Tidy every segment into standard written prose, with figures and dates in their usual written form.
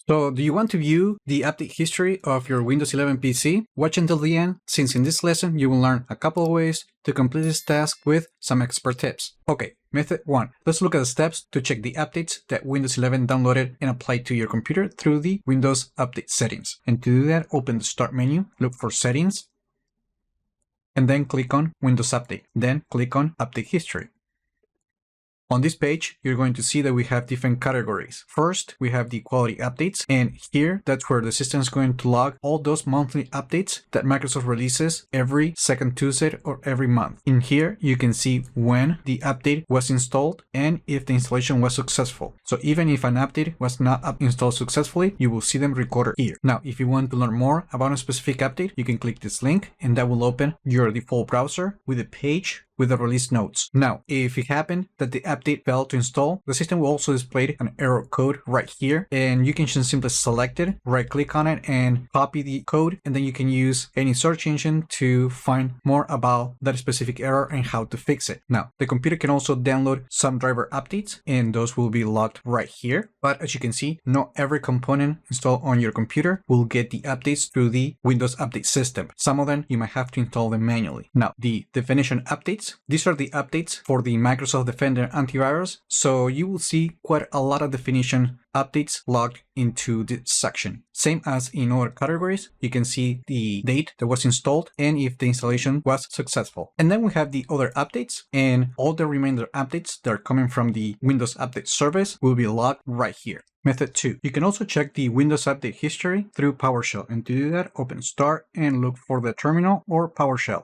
So do you want to view the update history of your Windows 11 PC? Watch until the end, since in this lesson you will learn a couple of ways to complete this task with some expert tips. Okay, method 1. Let's look at the steps to check the updates that Windows 11 downloaded and applied to your computer through the Windows Update settings. And to do that, open the Start menu, look for Settings, and then click on Windows Update. Then click on Update History. On this page, you're going to see that we have different categories. First, we have the quality updates, and here, that's where the system is going to log all those monthly updates that Microsoft releases every second Tuesday or every month. In here, you can see when the update was installed and if the installation was successful. So even if an update was not installed successfully, you will see them recorded here. Now, if you want to learn more about a specific update, you can click this link, and that will open your default browser with a page with the release notes. Now, if it happened that the update failed to install, the system will also display an error code right here, and you can just simply select it, right click on it, and copy the code, and then you can use any search engine to find more about that specific error and how to fix it. Now, the computer can also download some driver updates, and those will be logged right here. But as you can see, not every component installed on your computer will get the updates through the Windows Update system. Some of them you might have to install them manually. Now, the definition updates, these are the updates for the Microsoft Defender antivirus, so you will see quite a lot of definition updates logged into this section. Same as in other categories, you can see the date that was installed and if the installation was successful. And then we have the other updates, and all the remainder updates that are coming from the Windows Update service will be logged right here. Method 2. You can also check the Windows Update history through PowerShell, and to do that, open Start and look for the terminal or PowerShell.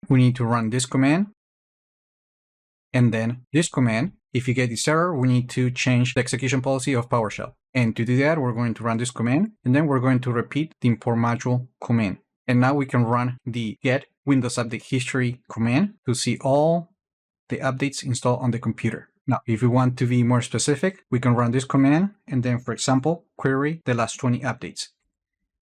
We need to run this command, and then this command. If you get this error, we need to change the execution policy of PowerShell. And to do that, we're going to run this command, and then we're going to repeat the import module command. And now we can run the get Windows Update history command to see all the updates installed on the computer. Now, if we want to be more specific, we can run this command, and then, for example, query the last 20 updates.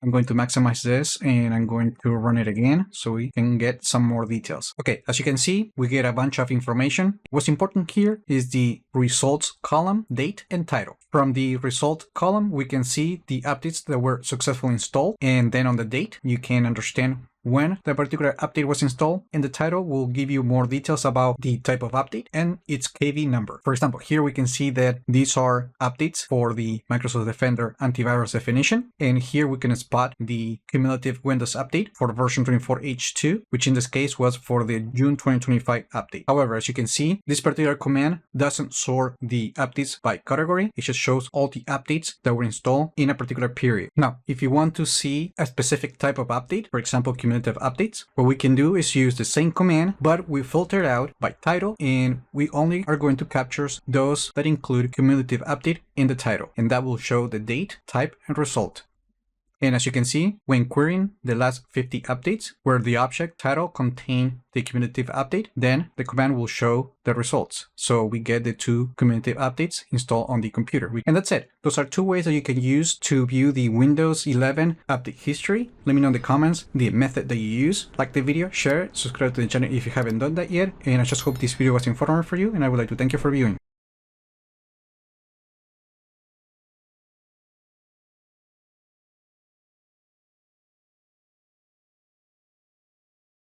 I'm going to maximize this, and I'm going to run it again so we can get some more details. Okay, as you can see, we get a bunch of information. What's important here is the results column, date, and title. From the result column, we can see the updates that were successfully installed. And then on the date, you can understand when the particular update was installed, and the title will give you more details about the type of update and its KV number. For example, here we can see that these are updates for the Microsoft Defender antivirus definition, and here we can spot the cumulative Windows update for version 24H2, which in this case was for the June 2025 update. However, as you can see, this particular command doesn't sort the updates by category. It just shows all the updates that were installed in a particular period. Now, if you want to see a specific type of update, for example, cumulative updates, what we can do is use the same command, but we filter it out by title, and we only are going to capture those that include cumulative update in the title, and that will show the date, type, and result. And as you can see, when querying the last 50 updates, where the object title contained the cumulative update, then the command will show the results. So we get the 2 cumulative updates installed on the computer. And that's it. Those are 2 ways that you can use to view the Windows 11 update history. Let me know in the comments the method that you use. Like the video, share it, subscribe to the channel if you haven't done that yet. And I just hope this video was informative for you, and I would like to thank you for viewing.